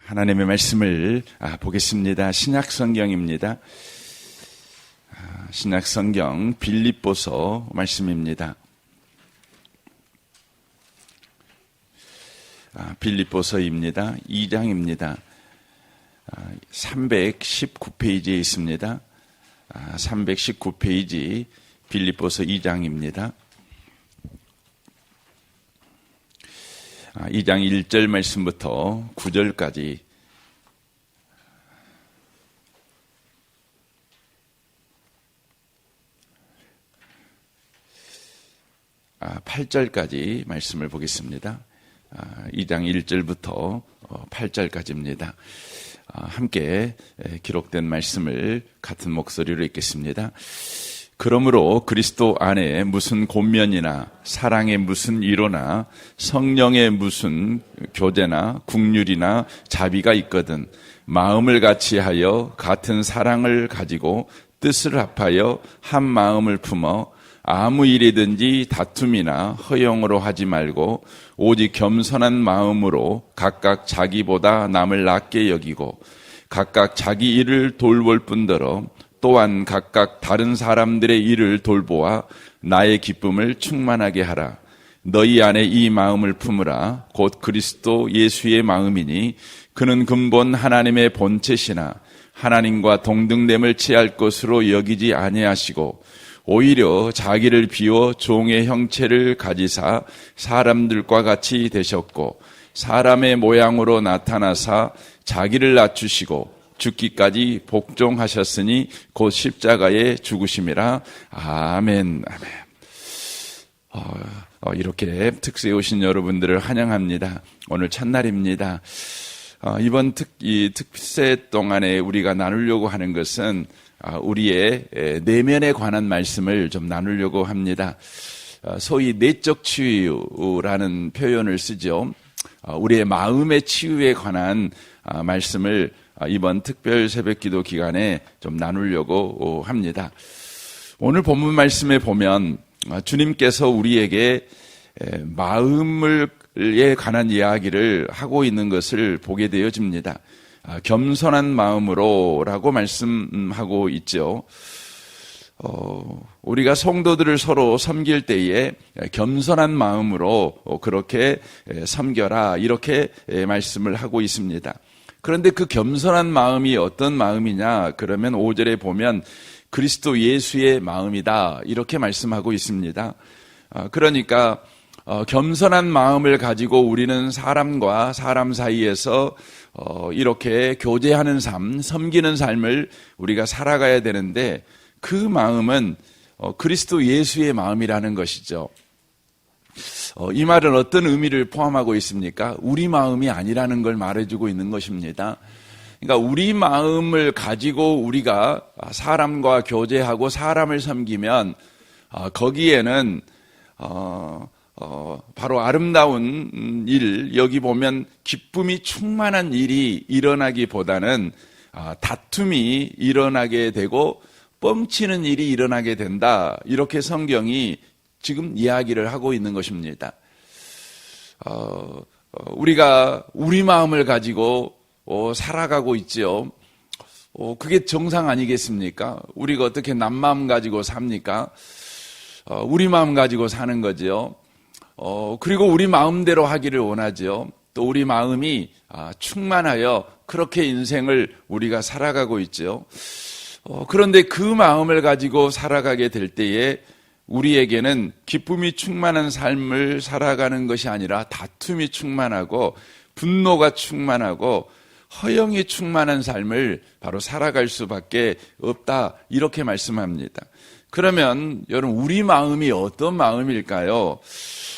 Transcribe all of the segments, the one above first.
하나님의 말씀을 보겠습니다. 신약 성경입니다. 신약 성경 빌립보서 말씀입니다. 빌립보서입니다. 2장입니다. 319페이지에 있습니다. 319페이지 빌립보서 2장입니다. 2장 1절 말씀부터 9절까지 8절까지 말씀을 보겠습니다. 2장 1절부터 8절까지입니다. 함께 기록된 말씀을 같은 목소리로 읽겠습니다. 그러므로 그리스도 안에 무슨 권면이나 사랑의 무슨 위로나 성령의 무슨 교제나 국률이나 자비가 있거든 마음을 같이하여 같은 사랑을 가지고 뜻을 합하여 한 마음을 품어 아무 일이든지 다툼이나 허용으로 하지 말고 오직 겸손한 마음으로 각각 자기보다 남을 낮게 여기고 각각 자기 일을 돌볼 뿐더러 또한 각각 다른 사람들의 일을 돌보아 나의 기쁨을 충만하게 하라. 너희 안에 이 마음을 품으라. 곧 그리스도 예수의 마음이니 그는 근본 하나님의 본체시나 하나님과 동등됨을 취할 것으로 여기지 아니하시고 오히려 자기를 비워 종의 형체를 가지사 사람들과 같이 되셨고 사람의 모양으로 나타나사 자기를 낮추시고 죽기까지 복종하셨으니 곧 십자가에 죽으심이라. 아멘. 이렇게 특수에 오신 여러분들을 환영합니다. 오늘 첫날입니다. 이번 특세 동안에 우리가 나누려고 하는 것은 우리의 내면에 관한 말씀을 좀 나누려고 합니다. 소위 내적 치유라는 표현을 쓰죠. 우리의 마음의 치유에 관한 말씀을 이번 특별 새벽기도 기간에 좀 나누려고 합니다. 오늘 본문 말씀에 보면 주님께서 우리에게 마음에 관한 이야기를 하고 있는 것을 보게 되어집니다. 겸손한 마음으로라고 말씀하고 있죠. 우리가 성도들을 서로 섬길 때에 겸손한 마음으로 그렇게 섬겨라 이렇게 말씀을 하고 있습니다. 그런데 그 겸손한 마음이 어떤 마음이냐 그러면 5절에 보면 그리스도 예수의 마음이다 이렇게 말씀하고 있습니다. 그러니까 겸손한 마음을 가지고 우리는 사람과 사람 사이에서 이렇게 교제하는 삶, 섬기는 삶을 우리가 살아가야 되는데 그 마음은 그리스도 예수의 마음이라는 것이죠. 이 말은 어떤 의미를 포함하고 있습니까? 우리 마음이 아니라는 걸 말해주고 있는 것입니다. 그러니까 우리 마음을 가지고 우리가 사람과 교제하고 사람을 섬기면 거기에는 바로 아름다운 일, 여기 보면 기쁨이 충만한 일이 일어나기보다는 다툼이 일어나게 되고 뻥치는 일이 일어나게 된다. 이렇게 성경이 지금 이야기를 하고 있는 것입니다. 우리가 우리 마음을 가지고 살아가고 있죠. 그게 정상 아니겠습니까? 우리가 어떻게 남 마음 가지고 삽니까? 우리 마음 가지고 사는 거죠. 그리고 우리 마음대로 하기를 원하죠. 또 우리 마음이 충만하여 그렇게 인생을 우리가 살아가고 있죠. 그런데 그 마음을 가지고 살아가게 될 때에 우리에게는 기쁨이 충만한 삶을 살아가는 것이 아니라 다툼이 충만하고 분노가 충만하고 허영이 충만한 삶을 바로 살아갈 수밖에 없다 이렇게 말씀합니다. 그러면 여러분 우리 마음이 어떤 마음일까요?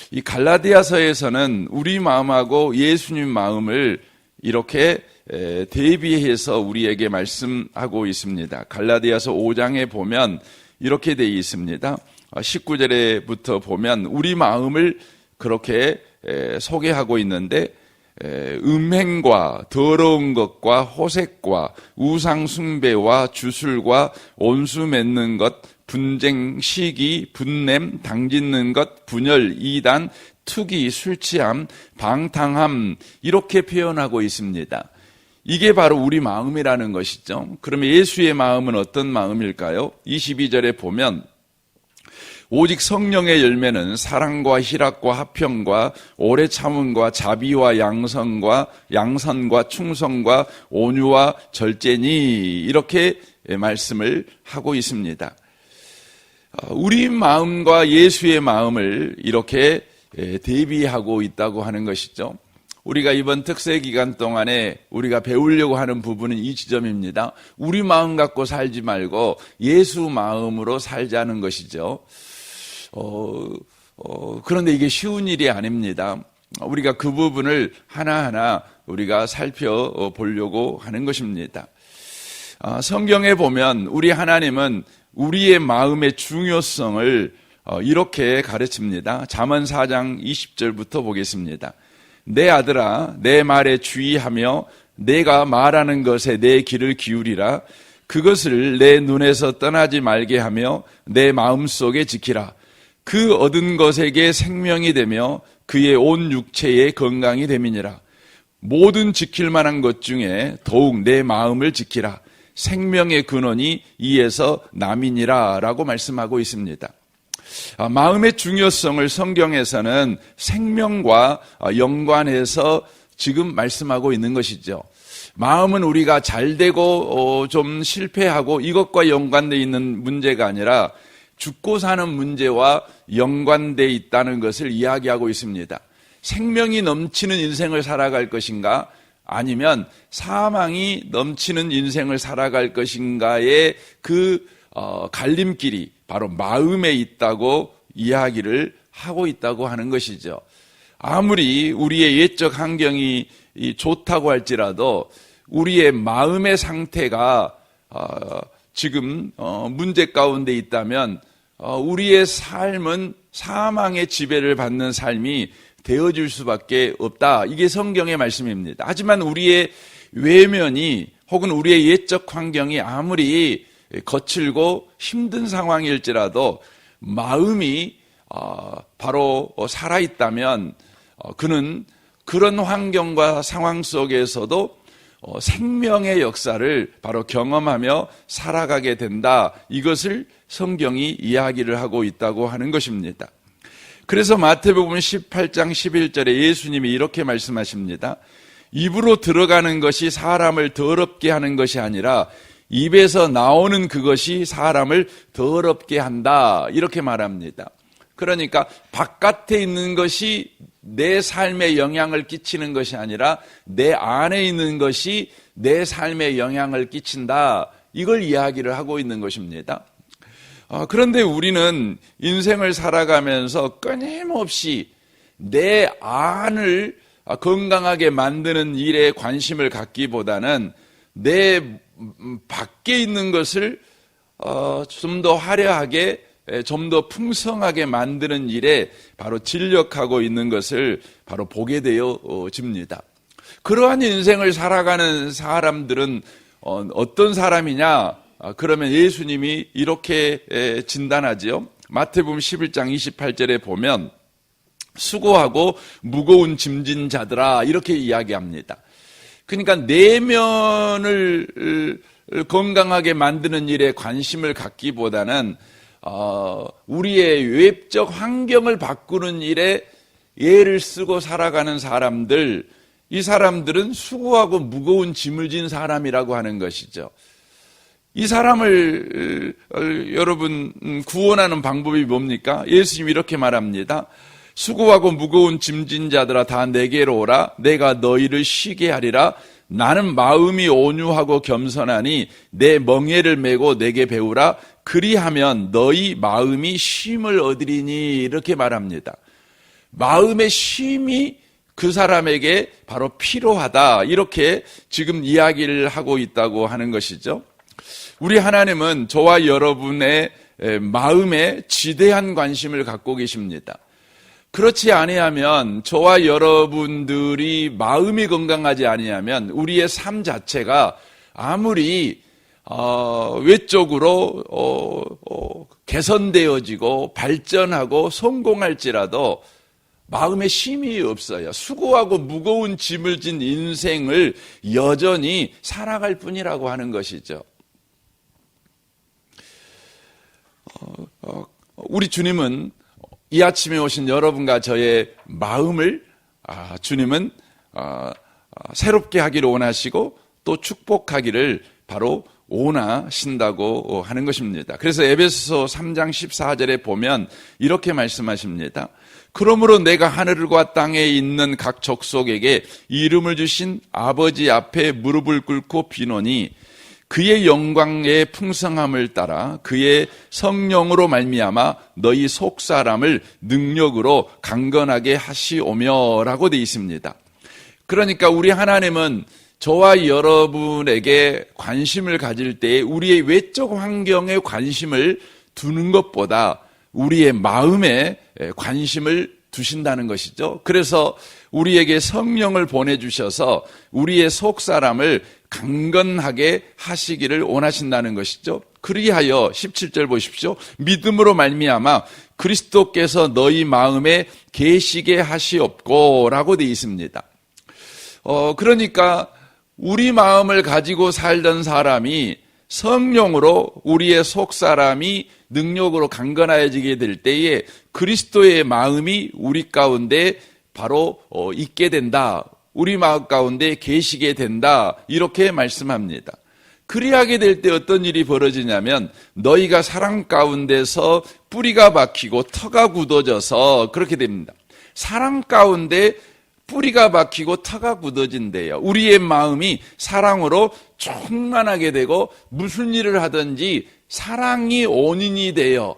이 갈라디아서에서는 우리 마음하고 예수님 마음을 이렇게 대비해서 우리에게 말씀하고 있습니다. 갈라디아서 5장에 보면 이렇게 되어 있습니다. 19절에부터 보면 우리 마음을 그렇게 소개하고 있는데 음행과 더러운 것과 호색과 우상 숭배와 주술과 온수 맺는 것, 분쟁, 시기, 분냄, 당짓는 것, 분열, 이단, 투기, 술취함, 방탕함 이렇게 표현하고 있습니다. 이게 바로 우리 마음이라는 것이죠. 그러면 예수의 마음은 어떤 마음일까요? 22절에 보면 오직 성령의 열매는 사랑과 희락과 화평과 오래 참음과 자비와 양선과 충성과 온유와 절제니 이렇게 말씀을 하고 있습니다. 우리 마음과 예수의 마음을 이렇게 대비하고 있다고 하는 것이죠. 우리가 이번 특세 기간 동안에 우리가 배우려고 하는 부분은 이 지점입니다. 우리 마음 갖고 살지 말고 예수 마음으로 살자는 것이죠. 그런데 이게 쉬운 일이 아닙니다. 우리가 그 부분을 하나하나 우리가 살펴보려고 하는 것입니다. 성경에 보면 우리 하나님은 우리의 마음의 중요성을 이렇게 가르칩니다. 잠언 4장 20절부터 보겠습니다. 내 아들아, 내 말에 주의하며 내가 말하는 것에 내 귀를 기울이라. 그것을 내 눈에서 떠나지 말게 하며 내 마음속에 지키라. 그 얻은 것에게 생명이 되며 그의 온 육체에 건강이 됨이니라. 모든 지킬 만한 것 중에 더욱 내 마음을 지키라. 생명의 근원이 이에서 남이니라 라고 말씀하고 있습니다. 마음의 중요성을 성경에서는 생명과 연관해서 지금 말씀하고 있는 것이죠. 마음은 우리가 잘 되고 좀 실패하고 이것과 연관되어 있는 문제가 아니라 죽고 사는 문제와 연관되어 있다는 것을 이야기하고 있습니다. 생명이 넘치는 인생을 살아갈 것인가 아니면 사망이 넘치는 인생을 살아갈 것인가의 그 갈림길이 바로 마음에 있다고 이야기를 하고 있다고 하는 것이죠. 아무리 우리의 옛적 환경이 좋다고 할지라도 우리의 마음의 상태가 지금 문제 가운데 있다면 우리의 삶은 사망의 지배를 받는 삶이 되어질 수밖에 없다. 이게 성경의 말씀입니다. 하지만 우리의 외면이 혹은 우리의 옛적 환경이 아무리 거칠고 힘든 상황일지라도 마음이 바로 살아있다면 그는 그런 환경과 상황 속에서도 생명의 역사를 바로 경험하며 살아가게 된다. 이것을 성경이 이야기를 하고 있다고 하는 것입니다. 그래서 마태복음 18장 11절에 예수님이 이렇게 말씀하십니다. 입으로 들어가는 것이 사람을 더럽게 하는 것이 아니라 입에서 나오는 그것이 사람을 더럽게 한다. 이렇게 말합니다. 그러니까 바깥에 있는 것이 내 삶에 영향을 끼치는 것이 아니라 내 안에 있는 것이 내 삶에 영향을 끼친다. 이걸 이야기를 하고 있는 것입니다. 그런데 우리는 인생을 살아가면서 끊임없이 내 안을 건강하게 만드는 일에 관심을 갖기보다는 내 밖에 있는 것을 좀 더 화려하게 좀 더 풍성하게 만드는 일에 바로 진력하고 있는 것을 바로 보게 되어집니다. 그러한 인생을 살아가는 사람들은 어떤 사람이냐? 그러면 예수님이 이렇게 진단하지요. 마태복음 11장 28절에 보면 수고하고 무거운 짐진 자들아 이렇게 이야기합니다. 그러니까 내면을 건강하게 만드는 일에 관심을 갖기보다는 우리의 외적 환경을 바꾸는 일에 애를 쓰고 살아가는 사람들, 이 사람들은 수고하고 무거운 짐을 진 사람이라고 하는 것이죠. 이 사람을 여러분 구원하는 방법이 뭡니까? 예수님이 이렇게 말합니다. 수고하고 무거운 짐진 자들아 다 내게로 오라. 내가 너희를 쉬게 하리라. 나는 마음이 온유하고 겸손하니 내 멍에를 메고 내게 배우라. 그리하면 너희 마음이 쉼을 얻으리니 이렇게 말합니다. 마음의 쉼이 그 사람에게 바로 필요하다. 이렇게 지금 이야기를 하고 있다고 하는 것이죠. 우리 하나님은 저와 여러분의 마음에 지대한 관심을 갖고 계십니다. 그렇지 아니하면 저와 여러분들이 마음이 건강하지 아니하면 우리의 삶 자체가 아무리 외적으로 개선되어지고 발전하고 성공할지라도 마음에 쉼이 없어요. 수고하고 무거운 짐을 진 인생을 여전히 살아갈 뿐이라고 하는 것이죠. 우리 주님은 이 아침에 오신 여러분과 저의 마음을 주님은 새롭게 하기를 원하시고 또 축복하기를 바로 원하신다고 하는 것입니다. 그래서 에베소서 3장 14절에 보면 이렇게 말씀하십니다. 그러므로 내가 하늘과 땅에 있는 각 족속에게 이름을 주신 아버지 앞에 무릎을 꿇고 비노니 그의 영광의 풍성함을 따라 그의 성령으로 말미암아 너희 속사람을 능력으로 강건하게 하시오며라고 되어 있습니다. 그러니까 우리 하나님은 저와 여러분에게 관심을 가질 때 우리의 외적 환경에 관심을 두는 것보다 우리의 마음에 관심을 두신다는 것이죠. 그래서 우리에게 성령을 보내주셔서 우리의 속사람을 강건하게 하시기를 원하신다는 것이죠. 그리하여 17절 보십시오. 믿음으로 말미암아 그리스도께서 너희 마음에 계시게 하시옵고라고 되어 있습니다. 그러니까 우리 마음을 가지고 살던 사람이 성령으로 우리의 속사람이 능력으로 강건해지게 될 때에 그리스도의 마음이 우리 가운데 바로 있게 된다. 우리 마음 가운데 계시게 된다. 이렇게 말씀합니다. 그리하게 될 때 어떤 일이 벌어지냐면 너희가 사랑 가운데서 뿌리가 박히고 터가 굳어져서 그렇게 됩니다. 사랑 가운데 뿌리가 박히고 터가 굳어진대요. 우리의 마음이 사랑으로 충만하게 되고 무슨 일을 하든지 사랑이 원인이 되어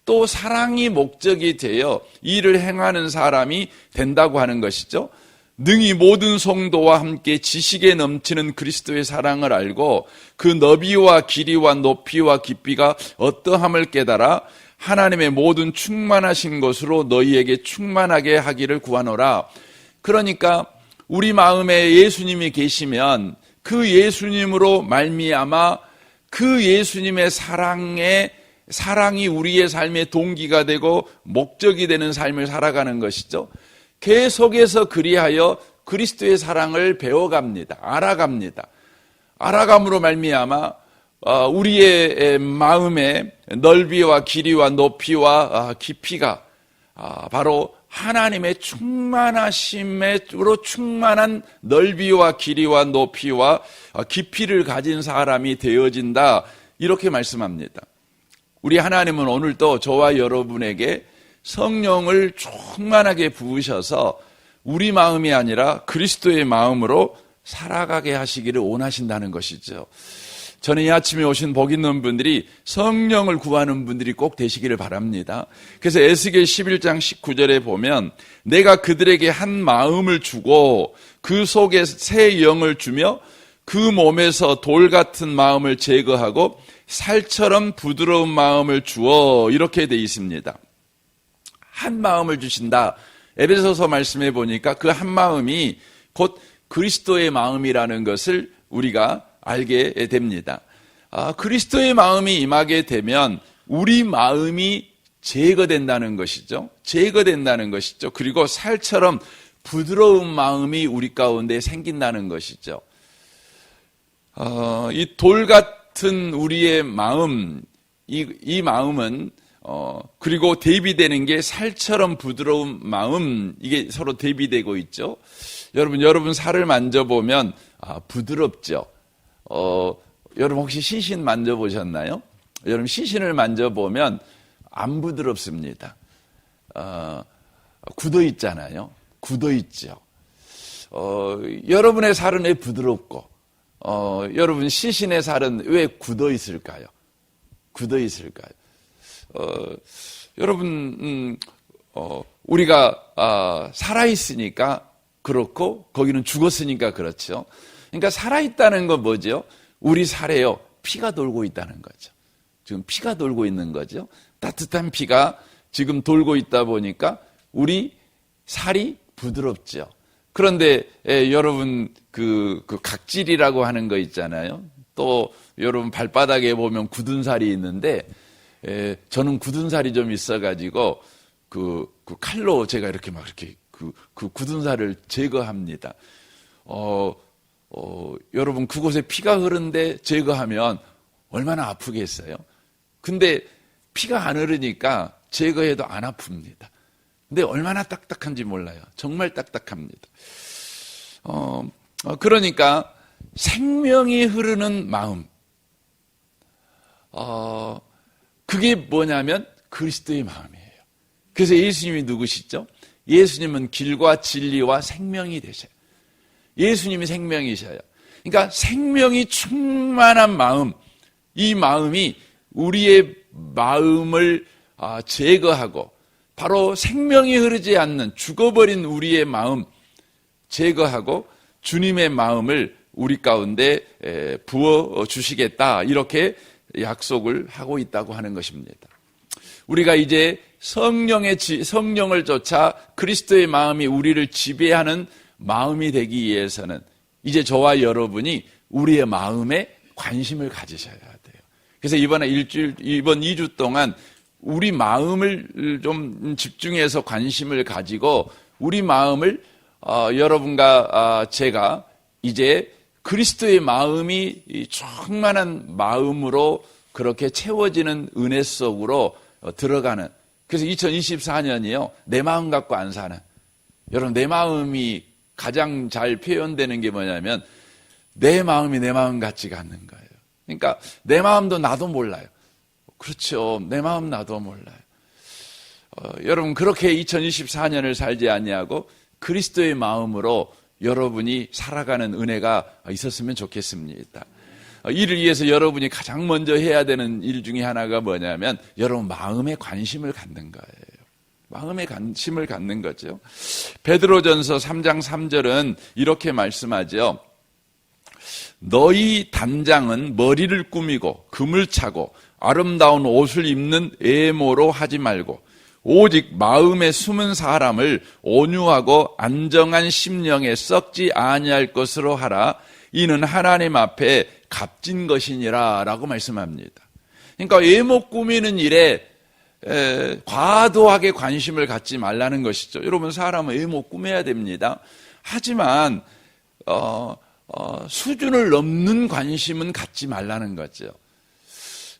또 사랑이 목적이 되어 일을 행하는 사람이 된다고 하는 것이죠. 능히 모든 성도와 함께 지식에 넘치는 그리스도의 사랑을 알고 그 너비와 길이와 높이와 깊이가 어떠함을 깨달아 하나님의 모든 충만하신 것으로 너희에게 충만하게 하기를 구하노라. 그러니까 우리 마음에 예수님이 계시면 그 예수님으로 말미암아 그 예수님의 사랑이 우리의 삶의 동기가 되고 목적이 되는 삶을 살아가는 것이죠. 계속해서 그리하여 그리스도의 사랑을 배워갑니다. 알아갑니다. 알아감으로 말미암아 우리의 마음의 넓이와 길이와 높이와 깊이가 바로 하나님의 충만하심으로 충만한 넓이와 길이와 높이와 깊이를 가진 사람이 되어진다. 이렇게 말씀합니다. 우리 하나님은 오늘도 저와 여러분에게 성령을 충만하게 부으셔서 우리 마음이 아니라 그리스도의 마음으로 살아가게 하시기를 원하신다는 것이죠. 저는 이 아침에 오신 복 있는 분들이 성령을 구하는 분들이 꼭 되시기를 바랍니다. 그래서 에스겔 11장 19절에 보면 내가 그들에게 한 마음을 주고 그 속에 새 영을 주며 그 몸에서 돌 같은 마음을 제거하고 살처럼 부드러운 마음을 주어 이렇게 돼 있습니다. 한 마음을 주신다. 에베소서 말씀해 보니까 그 한 마음이 곧 그리스도의 마음이라는 것을 우리가 알게 됩니다. 그리스도의 마음이 임하게 되면 우리 마음이 제거된다는 것이죠. 제거된다는 것이죠. 그리고 살처럼 부드러운 마음이 우리 가운데 생긴다는 것이죠. 이 돌 같은 우리의 마음, 이 마음은 그리고 대비되는 게 살처럼 부드러운 마음, 이게 서로 대비되고 있죠. 여러분 살을 만져보면 부드럽죠. 여러분 혹시 시신 만져보셨나요? 여러분 시신을 만져보면 안 부드럽습니다. 굳어 있잖아요. 굳어 있죠. 여러분의 살은 왜 부드럽고 여러분 시신의 살은 왜 굳어 있을까요? 굳어 있을까요? 여러분 우리가 살아있으니까 그렇고 거기는 죽었으니까 그렇죠. 그러니까 살아있다는 건 뭐죠? 우리 살에요 피가 돌고 있다는 거죠. 지금 피가 돌고 있는 거죠. 따뜻한 피가 지금 돌고 있다 보니까 우리 살이 부드럽죠. 그런데 여러분 그 각질이라고 하는 거 있잖아요. 또 여러분 발바닥에 보면 굳은 살이 있는데 저는 굳은 살이 좀 있어가지고 그 칼로 제가 이렇게 막 이렇게 그 굳은 살을 제거합니다. 여러분, 그곳에 피가 흐르는데 제거하면 얼마나 아프겠어요? 근데 피가 안 흐르니까 제거해도 안 아픕니다. 근데 얼마나 딱딱한지 몰라요. 정말 딱딱합니다. 그러니까 생명이 흐르는 마음. 그게 뭐냐면 그리스도의 마음이에요. 그래서 예수님이 누구시죠? 예수님은 길과 진리와 생명이 되셔요. 예수님이 생명이셔요. 그러니까 생명이 충만한 마음, 이 마음이 우리의 마음을 제거하고 바로 생명이 흐르지 않는 죽어버린 우리의 마음 제거하고 주님의 마음을 우리 가운데 부어주시겠다, 이렇게 약속을 하고 있다고 하는 것입니다. 우리가 이제 성령을 쫓아 그리스도의 마음이 우리를 지배하는 마음이 되기 위해서는 이제 저와 여러분이 우리의 마음에 관심을 가지셔야 돼요. 그래서 이번 2주 동안 우리 마음을 좀 집중해서 관심을 가지고 우리 마음을 여러분과 제가 이제 그리스도의 마음이 충만한 마음으로 그렇게 채워지는 은혜 속으로 들어가는, 그래서 2024년이요 내 마음 갖고 안 사는, 여러분 내 마음이 가장 잘 표현되는 게 뭐냐면 내 마음이 내 마음 같지가 않는 거예요. 그러니까 내 마음도 나도 몰라요. 그렇죠. 내 마음 나도 몰라요. 여러분 그렇게 2024년을 살지 아니하고 그리스도의 마음으로 여러분이 살아가는 은혜가 있었으면 좋겠습니다. 이를 위해서 여러분이 가장 먼저 해야 되는 일 중에 하나가 뭐냐면 여러분 마음에 관심을 갖는 거예요. 마음에 관심을 갖는 거죠. 베드로전서 3장 3절은 이렇게 말씀하죠. 너희 단장은 머리를 꾸미고 금을 차고 아름다운 옷을 입는 애모로 하지 말고 오직 마음에 숨은 사람을 온유하고 안정한 심령에 썩지 아니할 것으로 하라. 이는 하나님 앞에 값진 것이니라 라고 말씀합니다. 그러니까 외모 꾸미는 일에 과도하게 관심을 갖지 말라는 것이죠. 여러분 사람은 외모 꾸며야 됩니다. 하지만 수준을 넘는 관심은 갖지 말라는 거죠.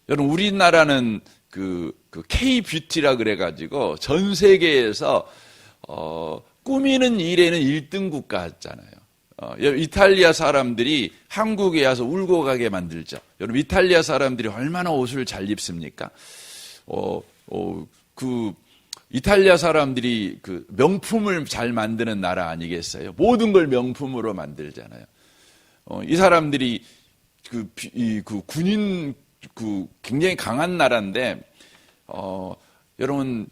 여러분 우리나라는 그 K-뷰티라 그래가지고 전 세계에서 꾸미는 일에는 1등 국가잖아요. 이탈리아 사람들이 한국에 와서 울고 가게 만들죠. 여러분 이탈리아 사람들이 얼마나 옷을 잘 입습니까? 이탈리아 사람들이 그 명품을 잘 만드는 나라 아니겠어요? 모든 걸 명품으로 만들잖아요. 이 사람들이 군인 굉장히 강한 나라인데 여러분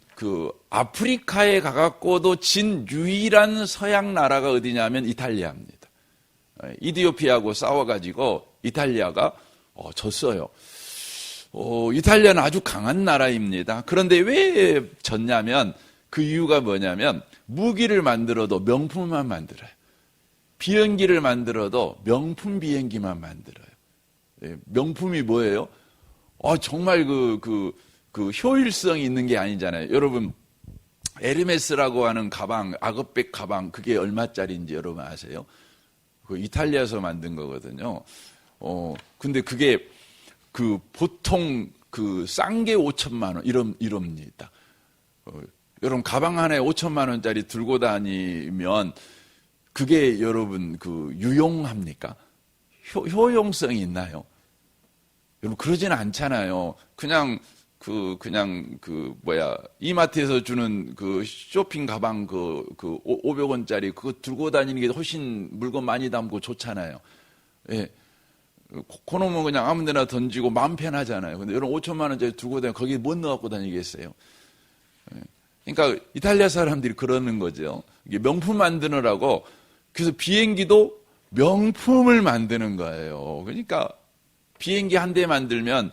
아프리카에 가갖고도 진 유일한 서양 나라가 어디냐면 이탈리아입니다. 이디오피아하고 싸워가지고 이탈리아가 졌어요. 이탈리아는 아주 강한 나라입니다. 그런데 왜 졌냐면 그 이유가 뭐냐면 무기를 만들어도 명품만 만들어요. 비행기를 만들어도 명품 비행기만 만들어요. 명품이 뭐예요? 정말 그 효율성이 있는 게 아니잖아요. 여러분 에르메스라고 하는 가방, 아급백 가방, 그게 얼마짜리인지 여러분 아세요? 그 이탈리아에서 만든 거거든요. 근데 그게 보통 싼 게 5천만 원 이럽니다. 여러분 가방 하나에 5천만 원짜리 들고 다니면 그게 여러분 유용합니까? 효용성이 있나요? 여러분 그러지는 않잖아요. 그냥 이마트에서 주는 쇼핑 가방 500원짜리 그거 들고 다니는 게 훨씬 물건 많이 담고 좋잖아요. 예. 그놈은 그냥 아무 데나 던지고 마음 편하잖아요. 근데 여러분 5천만 원짜리 들고 다니면 거기에 못 넣어갖고 다니겠어요? 예. 그러니까 이탈리아 사람들이 그러는 거죠. 이게 명품 만드느라고, 그래서 비행기도 명품을 만드는 거예요. 그러니까 비행기 한 대 만들면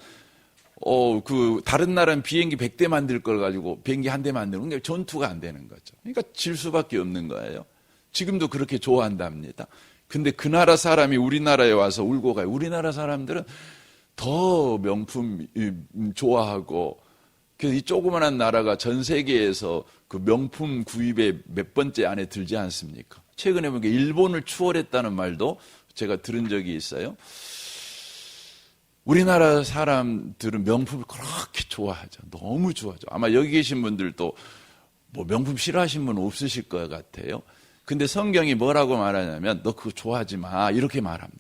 다른 나라는 비행기 100대 만들 걸 가지고 비행기 한 대 만드는 게 전투가 안 되는 거죠. 그러니까 질 수밖에 없는 거예요. 지금도 그렇게 좋아한답니다. 근데 그 나라 사람이 우리나라에 와서 울고 가요. 우리나라 사람들은 더 명품 좋아하고, 그래서 이 조그만한 나라가 전 세계에서 그 명품 구입의 몇 번째 안에 들지 않습니까? 최근에 보니까 일본을 추월했다는 말도 제가 들은 적이 있어요. 우리나라 사람들은 명품을 그렇게 좋아하죠. 너무 좋아하죠. 아마 여기 계신 분들도 뭐 명품 싫어하시는 분은 없으실 것 같아요. 근데 성경이 뭐라고 말하냐면 너 그거 좋아하지 마 이렇게 말합니다.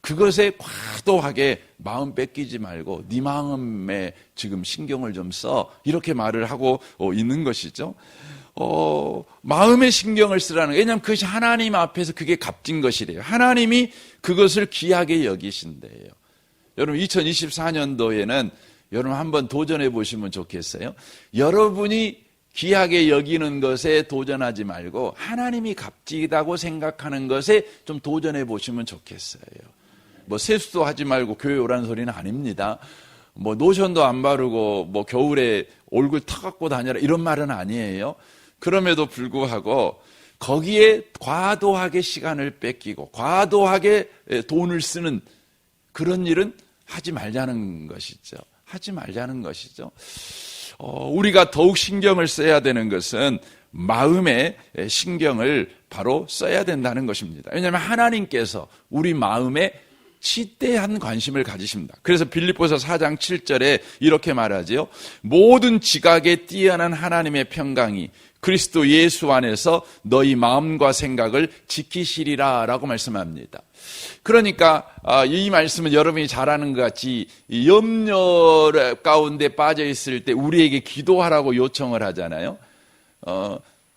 그것에 과도하게 마음 뺏기지 말고 네 마음에 지금 신경을 좀 써 이렇게 말을 하고 있는 것이죠. 마음에 신경을 쓰라는 거예요. 왜냐하면 그것이 하나님 앞에서 그게 값진 것이래요. 하나님이 그것을 귀하게 여기신대요. 여러분 2024년도에는 여러분 한번 도전해 보시면 좋겠어요. 여러분이 귀하게 여기는 것에 도전하지 말고 하나님이 값지다고 생각하는 것에 좀 도전해 보시면 좋겠어요. 뭐 세수도 하지 말고 교회 오라는 소리는 아닙니다. 뭐 노션도 안 바르고 뭐 겨울에 얼굴 타갖고 다녀라 이런 말은 아니에요. 그럼에도 불구하고 거기에 과도하게 시간을 뺏기고 과도하게 돈을 쓰는 그런 일은 하지 말자는 것이죠. 하지 말자는 것이죠. 우리가 더욱 신경을 써야 되는 것은 마음에 신경을 바로 써야 된다는 것입니다. 왜냐하면 하나님께서 우리 마음에 지대한 관심을 가지십니다. 그래서 빌립보서 4장 7절에 이렇게 말하지요. 모든 지각에 뛰어난 하나님의 평강이 그리스도 예수 안에서 너희 마음과 생각을 지키시리라 라고 말씀합니다. 그러니까 이 말씀은 여러분이 잘 아는 것 같이 염려 가운데 빠져 있을 때 우리에게 기도하라고 요청을 하잖아요.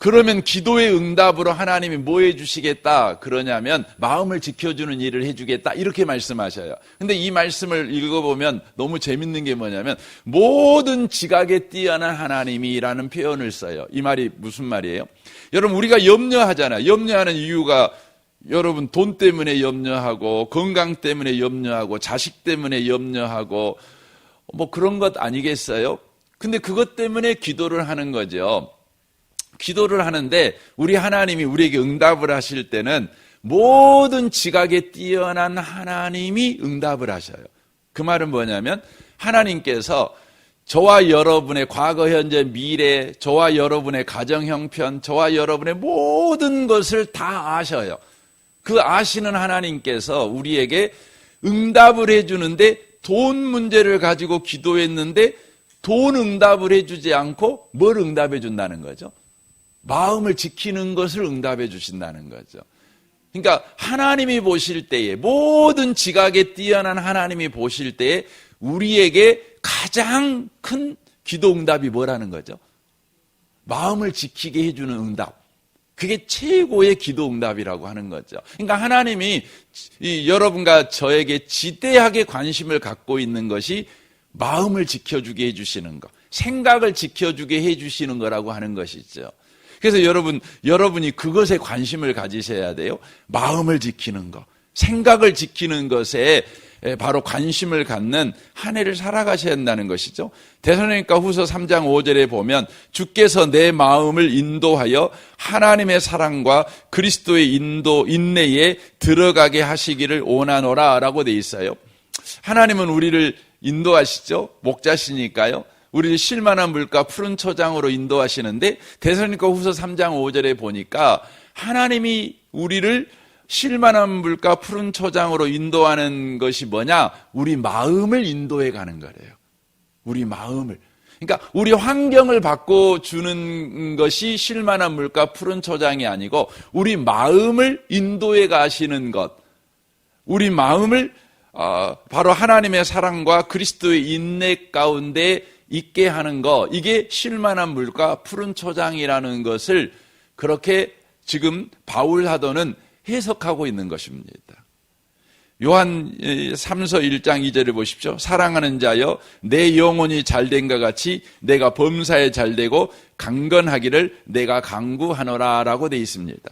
그러면 기도의 응답으로 하나님이 뭐 해주시겠다 그러냐면 마음을 지켜주는 일을 해주겠다 이렇게 말씀하셔요. 근데 이 말씀을 읽어보면 너무 재밌는 게 뭐냐면 모든 지각에 뛰어난 하나님이라는 표현을 써요. 이 말이 무슨 말이에요? 여러분 우리가 염려하잖아요. 염려하는 이유가 여러분 돈 때문에 염려하고 건강 때문에 염려하고 자식 때문에 염려하고 뭐 그런 것 아니겠어요? 근데 그것 때문에 기도를 하는 거죠. 기도를 하는데 우리 하나님이 우리에게 응답을 하실 때는 모든 지각에 뛰어난 하나님이 응답을 하셔요. 그 말은 뭐냐면 하나님께서 저와 여러분의 과거, 현재, 미래, 저와 여러분의 가정 형편, 저와 여러분의 모든 것을 다 아셔요. 그 아시는 하나님께서 우리에게 응답을 해주는데 돈 문제를 가지고 기도했는데 돈 응답을 해주지 않고 뭘 응답해 준다는 거죠? 마음을 지키는 것을 응답해 주신다는 거죠. 그러니까 하나님이 보실 때에 모든 지각에 뛰어난 하나님이 보실 때에 우리에게 가장 큰 기도 응답이 뭐라는 거죠? 마음을 지키게 해주는 응답. 그게 최고의 기도 응답이라고 하는 거죠. 그러니까 하나님이 여러분과 저에게 지대하게 관심을 갖고 있는 것이 마음을 지켜주게 해주시는 것, 생각을 지켜주게 해주시는 거라고 하는 것이죠. 그래서 여러분이 그것에 관심을 가지셔야 돼요. 마음을 지키는 것, 생각을 지키는 것에 바로 관심을 갖는 한 해를 살아가셔야 한다는 것이죠. 데살로니가 후서 3장 5절에 보면 주께서 내 마음을 인도하여 하나님의 사랑과 그리스도의 인내에 들어가게 하시기를 원하노라 라고 돼 있어요. 하나님은 우리를 인도하시죠. 목자시니까요. 우리를 쉴만한 물과 푸른 초장으로 인도하시는데 데살로니가 후서 3장 5절에 보니까 하나님이 우리를 쉴만한 물과 푸른 초장으로 인도하는 것이 뭐냐? 우리 마음을 인도해 가는 거래요. 우리 마음을. 그러니까 우리 환경을 바꿔주는 것이 쉴만한 물과 푸른 초장이 아니고 우리 마음을 인도해 가시는 것. 우리 마음을 바로 하나님의 사랑과 그리스도의 인내 가운데 있게 하는 것, 이게 쉴만한 물과 푸른 초장이라는 것을 그렇게 지금 바울 사도는 해석하고 있는 것입니다. 요한 3서 1장 2절을 보십시오. 사랑하는 자여 내 영혼이 잘된 것 같이 내가 범사에 잘되고 강건하기를 내가 강구하노라 라고 되어 있습니다.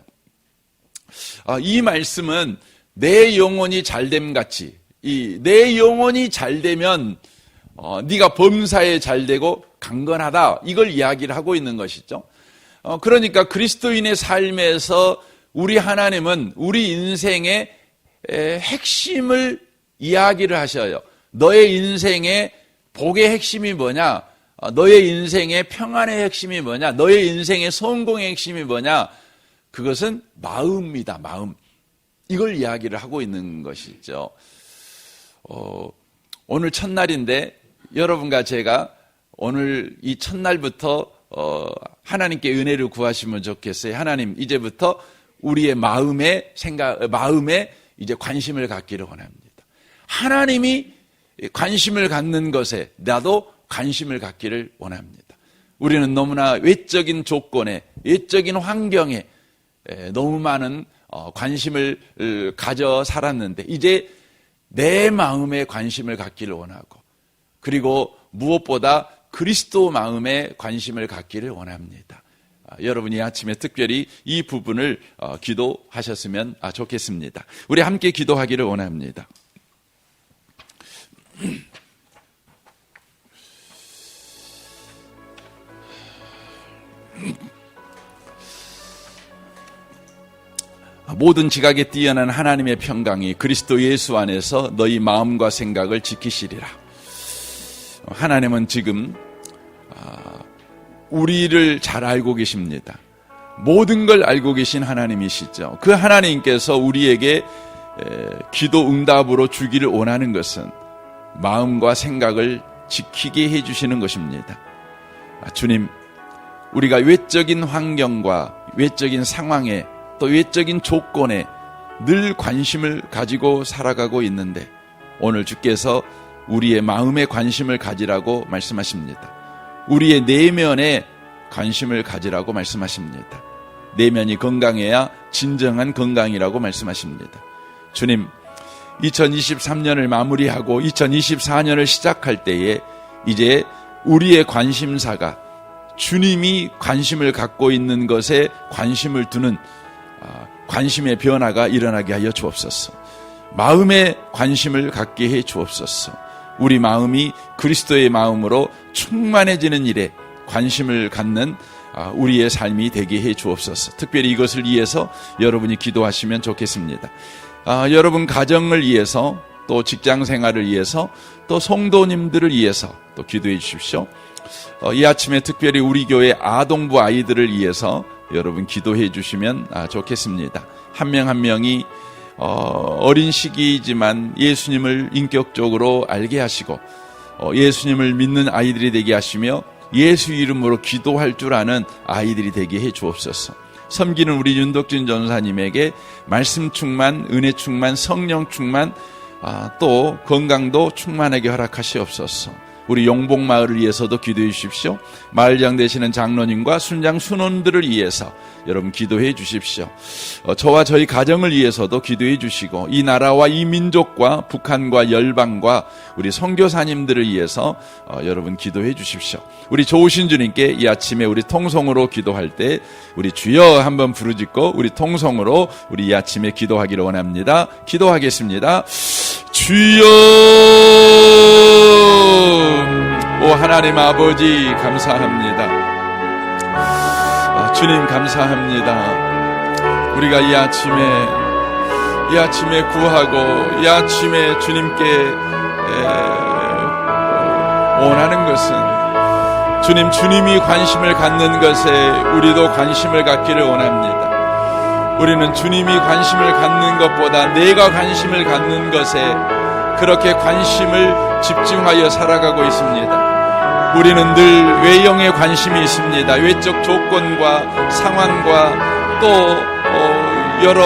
이 말씀은 내 영혼이 잘됨 같이 내 영혼이 잘되면 네가 범사에 잘되고 강건하다 이걸 이야기를 하고 있는 것이죠. 그러니까 그리스도인의 삶에서 우리 하나님은 우리 인생의 핵심을 이야기를 하셔요. 너의 인생의 복의 핵심이 뭐냐? 너의 인생의 평안의 핵심이 뭐냐? 너의 인생의 성공의 핵심이 뭐냐? 그것은 마음이다, 마음. 이걸 이야기를 하고 있는 것이죠. 오늘 첫날인데 여러분과 제가 오늘 이 첫날부터 하나님께 은혜를 구하시면 좋겠어요. 하나님, 이제부터 우리의 마음에 이제 관심을 갖기를 원합니다. 하나님이 관심을 갖는 것에 나도 관심을 갖기를 원합니다. 우리는 너무나 외적인 조건에, 외적인 환경에 너무 많은 관심을 가져 살았는데 이제 내 마음에 관심을 갖기를 원하고, 그리고 무엇보다 그리스도 마음에 관심을 갖기를 원합니다. 여러분이 아침에 특별히 이 부분을 기도하셨으면 좋겠습니다. 우리 함께 기도하기를 원합니다. 모든 지각에 뛰어난 하나님의 평강이 그리스도 예수 안에서 너희 마음과 생각을 지키시리라. 하나님은 지금 우리를 잘 알고 계십니다. 모든 걸 알고 계신 하나님이시죠. 그 하나님께서 우리에게 기도 응답으로 주기를 원하는 것은 마음과 생각을 지키게 해주시는 것입니다. 주님, 우리가 외적인 환경과 외적인 상황에 또 외적인 조건에 늘 관심을 가지고 살아가고 있는데 오늘 주께서 우리의 마음에 관심을 가지라고 말씀하십니다. 우리의 내면에 관심을 가지라고 말씀하십니다. 내면이 건강해야 진정한 건강이라고 말씀하십니다. 주님, 2023년을 마무리하고 2024년을 시작할 때에 이제 우리의 관심사가 주님이 관심을 갖고 있는 것에 관심을 두는 관심의 변화가 일어나게 하여 주옵소서. 마음에 관심을 갖게 해 주옵소서. 우리 마음이 그리스도의 마음으로 충만해지는 일에 관심을 갖는 우리의 삶이 되게 해 주옵소서. 특별히 이것을 위해서 여러분이 기도하시면 좋겠습니다. 여러분 가정을 위해서, 또 직장 생활을 위해서, 또 성도님들을 위해서 또 기도해 주십시오. 이 아침에 특별히 우리 교회 아동부 아이들을 위해서 여러분 기도해 주시면 좋겠습니다. 한 명 한 명이 어린 시기이지만 예수님을 인격적으로 알게 하시고 예수님을 믿는 아이들이 되게 하시며 예수 이름으로 기도할 줄 아는 아이들이 되게 해 주옵소서. 섬기는 우리 윤덕진 전사님에게 말씀 충만, 은혜 충만, 성령 충만, 또 건강도 충만하게 허락하시옵소서. 우리 용복마을을 위해서도 기도해 주십시오. 마을장 되시는 장로님과 순장 순원들을 위해서 여러분 기도해 주십시오. 저와 저희 가정을 위해서도 기도해 주시고 이 나라와 이 민족과 북한과 열방과 우리 선교사님들을 위해서 여러분 기도해 주십시오. 우리 좋으신 주님께 이 아침에 우리 통성으로 기도할 때 우리 주여 한번 부르짖고 우리 통성으로 우리 이 아침에 기도하기를 원합니다. 기도하겠습니다. 주여, 오 하나님 아버지 감사합니다. 주님 감사합니다. 우리가 이 아침에 구하고 이 아침에 주님께 원하는 것은 주님이 관심을 갖는 것에 우리도 관심을 갖기를 원합니다. 우리는 주님이 관심을 갖는 것보다 내가 관심을 갖는 것에 그렇게 관심을 집중하여 살아가고 있습니다. 우리는 늘 외형에 관심이 있습니다. 외적 조건과 상황과 또 여러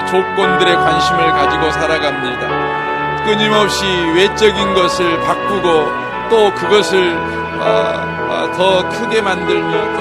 조건들의 관심을 가지고 살아갑니다. 끊임없이 외적인 것을 바꾸고 또 그것을 더 크게 만들며 또